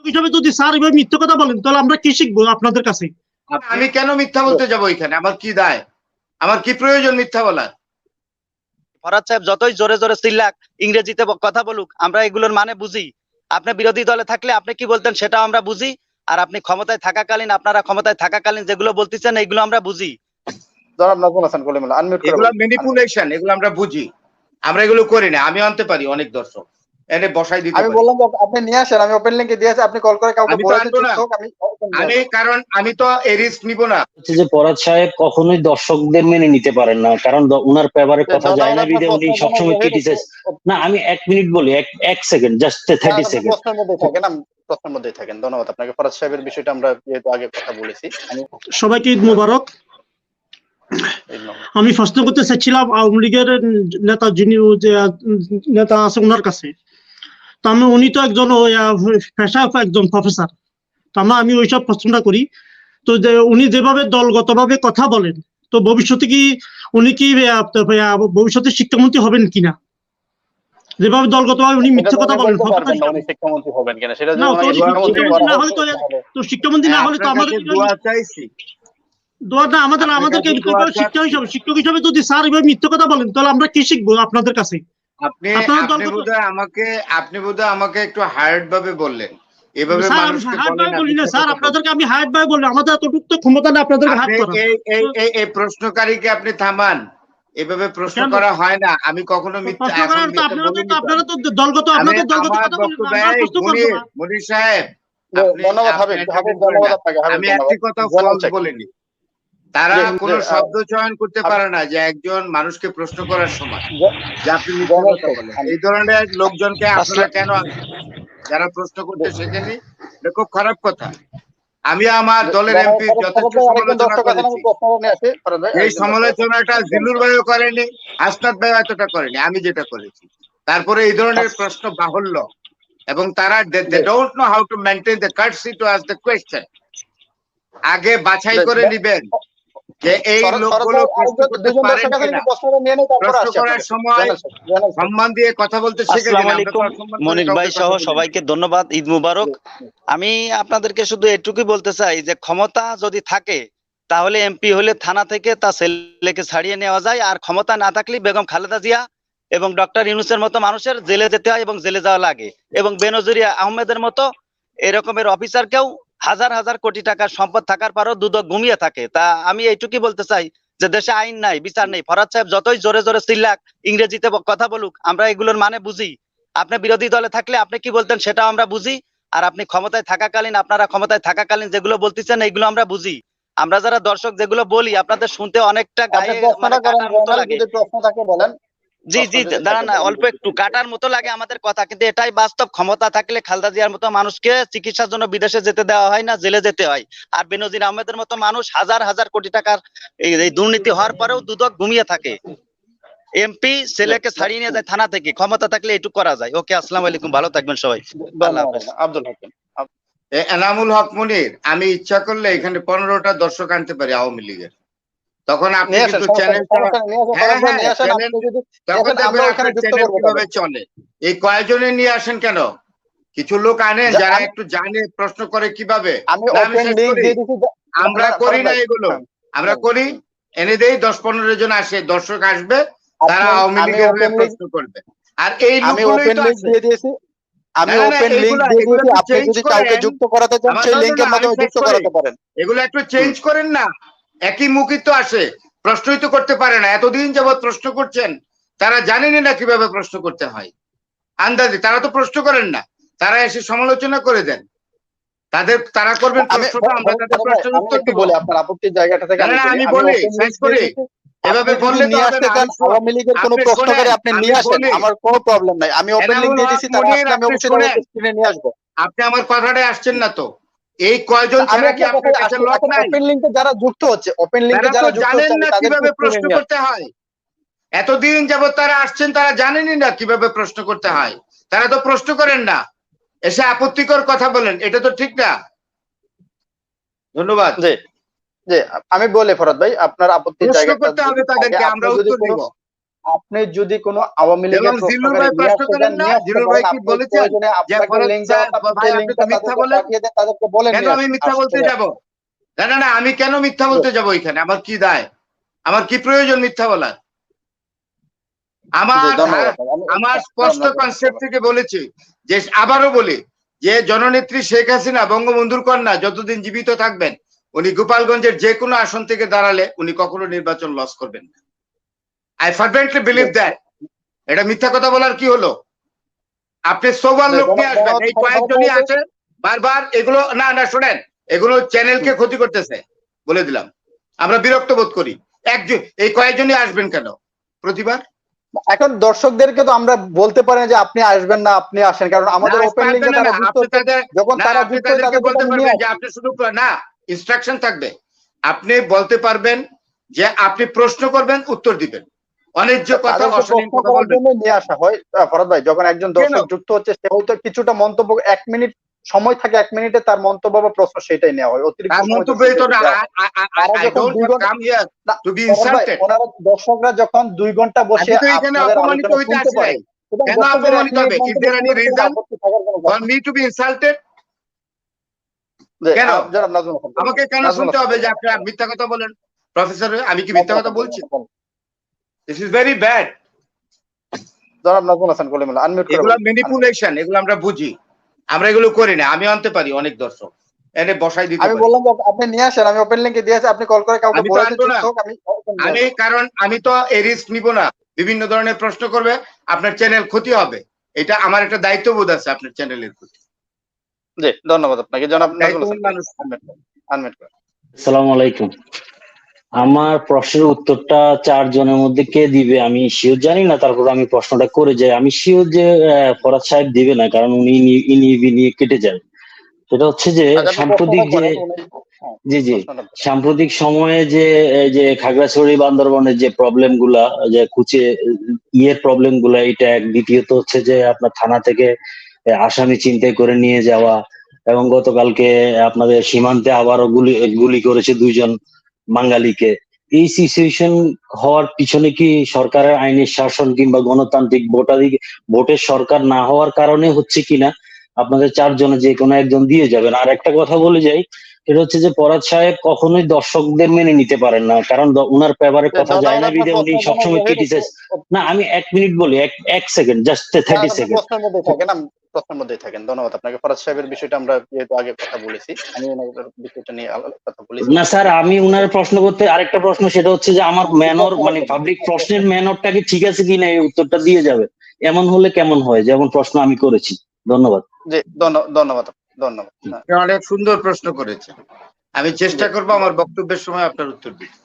হিসাবে যদি স্যার এভাবে মিথ্যা কথা বলেন তাহলে আমরা কি শিখবো আপনাদের কাছে? আমি কেন মিথ্যা বলতে যাবো এখানে? আমার কি দায়? আমার কি প্রয়োজন মিথ্যা বলার? ফরহাদ সাহেব যতই জোরে জোরে চিল্লাক, ইংরেজিতে কথা বলুক, আমরা এগুলোর মানে বুঝি। আপনি বিরোধী দলে থাকলে আপনি কি বলতেন সেটাও আমরা বুঝি, আর আপনি ক্ষমতায় থাকাকালীন আপনারা ক্ষমতায় থাকাকালীন যেগুলো বলতেছেন এগুলো আমরা বুঝি। এগুলো ম্যানিপুলেশন, এগুলো আমরা বুঝি। আমরা এগুলো করি না। আমি আনতে পারি অনেক দর্শক এনে বসাই দিতে পারি। আমি বললাম আপনি নিয়ে আসেন, আমি ওপেন লিংকে দিয়েছি, আপনি কল করে কাউকে বলে দিন। আমি কারণ আমি তো এই রিস্ক নিব না। যে ফরহাদ সাহেব কখনোই দর্শকদের মেনে নিতে পারেন না, কারণ উনার পেপারে কথা যায় না, বিদে উনি সবসময় ক্রিটিসাইজ। না আমি 1 মিনিট বলি, 1 সেকেন্ড, জাস্ট 30 সেকেন্ড। প্রশ্নের মধ্যে থাকেন, আমি প্রশ্নের মধ্যেই থাকেন। ধন্যবাদ আপনাকে। ফরহাদ সাহেবের বিষয়টা আমরা যেহেতু আগে কথা বলেছি, সবাইকে ঈদ মোবারক। আমি প্রশ্ন করতে চাচ্ছিলাম আওয়ামী লীগের নেতা, যিনি নেতা আছে ওনার কাছে। তো উনি তো একজন পেশা একজন প্রফেসর, তো আমি ওইসব প্রশ্নটা করি। তো উনি যেভাবে দলগতভাবে কথা বলেন, তো ভবিষ্যতে কি উনি কি ভবিষ্যতে শিক্ষামন্ত্রী হবেন কিনা? যেভাবে দলগতভাবে উনি মিথ্যা কথা বলেন, শিক্ষামন্ত্রী হবেন কিনা সেটা তো শিক্ষামন্ত্রী না হলে তো আমাদের দোয়া না, আমাদেরকে শিক্ষক হিসাবে যদি স্যার এভাবে মিথ্যা কথা বলেন তাহলে আমরা কি শিখবো আপনাদের কাছে? আপনি বোধহয় আমাকে একটু হার্ড ভাবে বললেন। এভাবে আপনাদেরকে আমি হার্ড ভাবে বললাম, আমাদের এতটুকু তো ক্ষমতা না আপনাদেরকে হার্ড করা। এই প্রশ্নকারীকে আপনি থামান। এভাবে প্রশ্ন করা হয় না। আমি কখনো মিথ্যা আপনারা তো দলগত, আপনাদের দলগত কথা বলেন। মনির সাহেব, আমি একটি কথা ফলস বলিনি। তারা কোনো শব্দ চয়ন করতে পারে না যে একজন মানুষকে প্রশ্ন করার সময় যে আপনি মিথ্যা কথা বলেন। এই ধরনের লোকজনকে আপনারা কেন যারা প্রশ্ন করতে শেখেনি, এটা খুব খারাপ কথা। আমি আমার দলের এমপি যথেষ্ট সমালোচনা করেছি। এই সমালোচনাটা জিলুর ভাইও করেনি, হাসনাত ভাই এতটা করেনি, আমি যেটা করেছি। তারপরে এই ধরনের প্রশ্ন বাহুল্য, এবং তারা they don't know how to maintain the courtesy to ask the question. আগে বাছাই করে নিবেন যে এই লোকগুলো প্রশ্ন করতে পারেন কিনা, প্রশ্ন করার সময় সম্মান দিয়ে কথা বলতে শিখে গেলেন। আসসালামু আলাইকুম মনির ভাই সহ সবাইকে ধন্যবাদ, ঈদ মুবারক। আমি আপনাদেরকে শুধু এটুকুই বলতে চাই যে ক্ষমতা যদি থাকে তাহলে এমপি হলে থানা থেকে তার ছেলেকে ছাড়িয়ে নেওয়া যায়, আর ক্ষমতা না থাকলে বেগম খালেদা জিয়া এবং ডক্টর ইউনূসের মতো মানুষের জেলে যেতে হয় এবং জেলে যাওয়া লাগে, এবং বেনজির আহমেদের মতো এরকমের অফিসারকেও হাজার হাজার কোটি টাকার সম্পদ থাকার পরও দুদক ঘুমিয়ে থাকে। তা আমি এইটুকুই বলতে চাই যে দেশে আইন নাই, বিচার নেই। ফরহাদ সাহেব যতই জোরে জোরে চিল্লাক, ইংরেজিতে কথা বলুক, আমরা এগুলোর মানে বুঝি। আপনি বিরোধী দলে থাকলে আপনি কি বলতেন সেটাও আমরা বুঝি, আর আপনি ক্ষমতায় থাকাকালীন আপনারা ক্ষমতায় থাকাকালীন যেগুলো বলতেছেন এইগুলো আমরা বুঝি। আমরা যারা দর্শক যেগুলো বলি আপনাদের শুনতে অনেকটা গায়ে জি জি দাঁড়ান, অল্প একটু কাটার মতো লাগে আমাদের কথা, কিন্তু এটাই বাস্তব। ক্ষমতা থাকলে খালেদা জিয়ার মতো মানুষকে চিকিৎসার জন্য বিদেশে যেতে দেওয়া হয় না, জেলে যেতে হয়। আর বেনজির আহমেদের মতো মানুষ হাজার হাজার কোটি টাকার এই দুর্নীতি হওয়ার পরেও দুদক ঘুমিয়ে থাকে। এমপি ছেলেকে ছাড়িয়ে নিয়ে যায় থানা থেকে, ক্ষমতা থাকলে এটুকু করা যায়। ওকে, আসসালামু আলাইকুম, ভালো থাকবেন সবাই। আল্লাহ হাফেজ। আব্দুল হাকিম। এনামুল হক মনির, আমি ইচ্ছা করলে এখানে 15টা দর্শক আনতে পারি আওয়ামী লীগের। তখন আপনি কিন্তু চ্যানেলটা কিভাবে চলে, এই কয়েকজনে নিয়ে আসেন কেন? কিছু লোক আনেন যারা একটু জানে, প্রশ্ন করে কিভাবে। আমরা করি না এগুলো, আমরা করি এনে দেই, 10-15 জন আসে, দর্শক আসবে, তারা আওয়ামী লীগের হয়ে প্রশ্ন করবে। আর এই লোকগুলোই তো আছে। আমি ওপেন লিংক দিয়ে দিয়েছি, আপনি যদি কাউকে যুক্ত করাতে চান সেই লিংকের মাধ্যমে যুক্ত করাতে পারেন। এগুলো একটু চেঞ্জ করেন না, একই মুখই তো আসে, প্রশ্নই তো করতে পারে না। এতদিন যাবত প্রশ্ন করছেন, তারা জানেনই না কিভাবে প্রশ্ন করতে হয়। আন্দাজে তারা তো প্রশ্ন করেন না, তারা এসে সমালোচনা করে দেন। তারা করবেন প্রশ্নটা, আমরা তাদের প্রশ্নের উত্তর দিব। বলি আপনার আপত্তির জায়গাটা থেকে আমি বলি শেষ করি, এভাবে বললে নিয়ে আসতে চান আওয়ামী লীগের কোনো প্রশ্নকারী আপনি নিয়ে আসেন, আমার কোনো প্রবলেম নাই। আমি ওপেন লিংক দিয়ে দিয়েছি, তার আসলে আমি অবশ্যই স্ক্রিনে নিয়ে আসবো। আপনি আমার কথাটাই আসছেন না তো। এই কয়জন ছাড়া কি আপনার কাছে লোক নাই? ওপেন লিংকে যারা যুক্ত হচ্ছে, ওপেন লিংকে যারা যুক্ত হচ্ছে, জানেন না কিভাবে প্রশ্ন করতে হয়। এতদিন যাবত তারা আসছেন, তারা জানেনই না কিভাবে প্রশ্ন করতে হয়। তারা তো প্রশ্ন করেন না, এসে আপত্তিকর কথা বলেন, এটা তো ঠিক না। ধন্যবাদ। জি জি, আমি বলি ফরহাদ ভাই, আপনার আপত্তির জায়গাটা করতে হবে তাদেরকে, আমরা উত্তর দিব। আপনি যদি কোনো আওয়ামী লীগের এবং জিল্লুর ভাই প্রশ্ন করেন না, জিল্লুর ভাই কি বলেছেন যে ভাই আপনি তো মিথ্যা বলেন, তাদেরকে বলেন কেন আমি মিথ্যা বলতে যাব? না না না, আমি কেন মিথ্যা বলতে যাব? এখানে আমার কি দায়, আমার কি প্রয়োজন মিথ্যা বলার? আমার স্পষ্ট কনসেপ্ট থেকে বলেছি যে, আবারও বলি যে জননেত্রী শেখ হাসিনা বঙ্গবন্ধুর কন্যা যতদিন জীবিত থাকবেন, উনি গোপালগঞ্জের যে কোনো আসন থেকে দাঁড়ালে উনি কখনো নির্বাচন লস করবেন না। I ফার্মেন্টলি believe that. এটা মিথ্যা কথা বলার কি হলো? আপনি সোবার লোক নিয়ে আসবেন, এই কয়েকজনই আছে বারবার এগুলো। না না শোনেন, এগুলো চ্যানেলকে ক্ষতি করতেছে, বলে দিলাম। আমরা বিরক্ত বোধ করি। এই কয়েকজনই আসবেন কেন প্রতিবার? এখন দর্শকদেরকে তো আমরা বলতে পারি যে আপনি আসবেন না, আপনি আসেন, কারণ আমাদের ওপেন লিংকে তারা যখন তারা যুক্ত হয় তাদেরকে বলতে পারবেন যে আপনি শুধু না, ইনস্ট্রাকশন থাকবে, আপনি বলতে পারবেন যে আপনি প্রশ্ন করবেন, উত্তর দিবেন। অনেক কথা অশালীন কথা বলবেন নিয়ে আসা হয়। ফরাদ ভাই, যখন একজন দর্শক যুক্ত হচ্ছে সে হয়তো কিছুটা মন্তব্য, 1 মিনিট সময় থাকে, 1 মিনিটে তার মন্তব্য বা প্রশ্ন সেটাই নেওয়া হয়। অতিরিক্ত দর্শকরা যখন 2 ঘন্টা বসে অপমানিত হইতে আসে নাই, কেন অপমানিত হবে? Is there any reason for me to be insulted? কেন আমাকে কেন শুনতে হবে যে আপনি মিথ্যা কথা বলেন? প্রফেসর, আমি কি মিথ্যা কথা বলছি? This is very bad. জনাব নাজমুল হাসান কলিমুল্লাহ, আনমিউট করুন। এগুলো ম্যানিপুলেশন, এগুলো আমরা বুঝি, আমরা এগুলো করি না। আমি আনতে পারি অনেক দর্শক এনে বসাই দিতে পারি। আমি বললাম যে আপনি নিয়ে আসেন, আমি ওপেন লিংকে দিয়েছি, আপনি কল করে কাউকে বলে দিন। আমি কারণ আমি তো এই রিস্ক নিব না, বিভিন্ন ধরনের প্রশ্ন করবে, আপনার চ্যানেল ক্ষতি হবে। এটা আমার একটা দায়িত্ববোধ আছে আপনার চ্যানেলের প্রতি। জি, ধন্যবাদ আপনাকে জনাব নাজমুল হাসান। আনমিউট করুন। আসসালামু আলাইকুম। আমার প্রশ্নের উত্তরটা 4 জনের মধ্যে কে দিবে আমি শিওর জানি না, তারপর আমি প্রশ্নটা করে যাই। আমি শিওর যে ফরাদ সাহেব দিবে না, কারণ উনি নিয়ে কেটে যায়। সেটা হচ্ছে যে সাম্প্রতিক সাম্প্রতিক সময়ে যে খাগড়াছড়ি বান্দরবনের যে প্রবলেম গুলা, যে প্রবলেম গুলা, এটা এক। দ্বিতীয়ত হচ্ছে যে আপনার থানা থেকে আসামি চিন্তাই করে নিয়ে যাওয়া, এবং গতকালকে আপনাদের সীমান্তে আবারও গুলি করেছে 2 জন বাঙালিকে। এই সিচুয়েশন হওয়ার পিছনে কি সরকারের আইনের শাসন কিংবা গণতান্ত্রিক ভোটের সরকার না হওয়ার কারণে হচ্ছে কিনা? আপনাদের 4 জনে যে কোনো একজন দিয়ে যাবেন। আর একটা কথা বলে যাই, সেটা হচ্ছে যে ফরাদ সাহেব কখনোই দর্শকদের মেনে নিতে পারেন না, কারণ উনার পেপারে কথা যায় না বিধে উনি সবসময় ক্রিটিসাইজ। না, আমি 1 মিনিট বলি, 1 সেকেন্ড, জাস্ট 30 সেকেন্ড। প্রশ্নের মধ্যেই থাকেন। ধন্যবাদ আপনাকে। ফরাদ সাহেবের বিষয়টা আমরা যেহেতু আগে কথা বলেছি, আমি ওনার বিষয়টা নিয়ে কথা বলেছি। না স্যার, আমি উনার প্রশ্ন করতে আরেকটা প্রশ্ন, সেটা হচ্ছে যে আমার ম্যানর, মানে পাবলিক প্রশ্নের ম্যানরটা কি ঠিক আছে কিনা, এই উত্তরটা দিয়ে যাবে। এমন হলে কেমন হয়, যেমন প্রশ্ন আমি করেছি। ধন্যবাদ। জি, ধন্যবাদ। অনেক সুন্দর প্রশ্ন করেছেন। আমি চেষ্টা করবো আমার বক্তব্যের সময় আপনার উত্তর দিতে।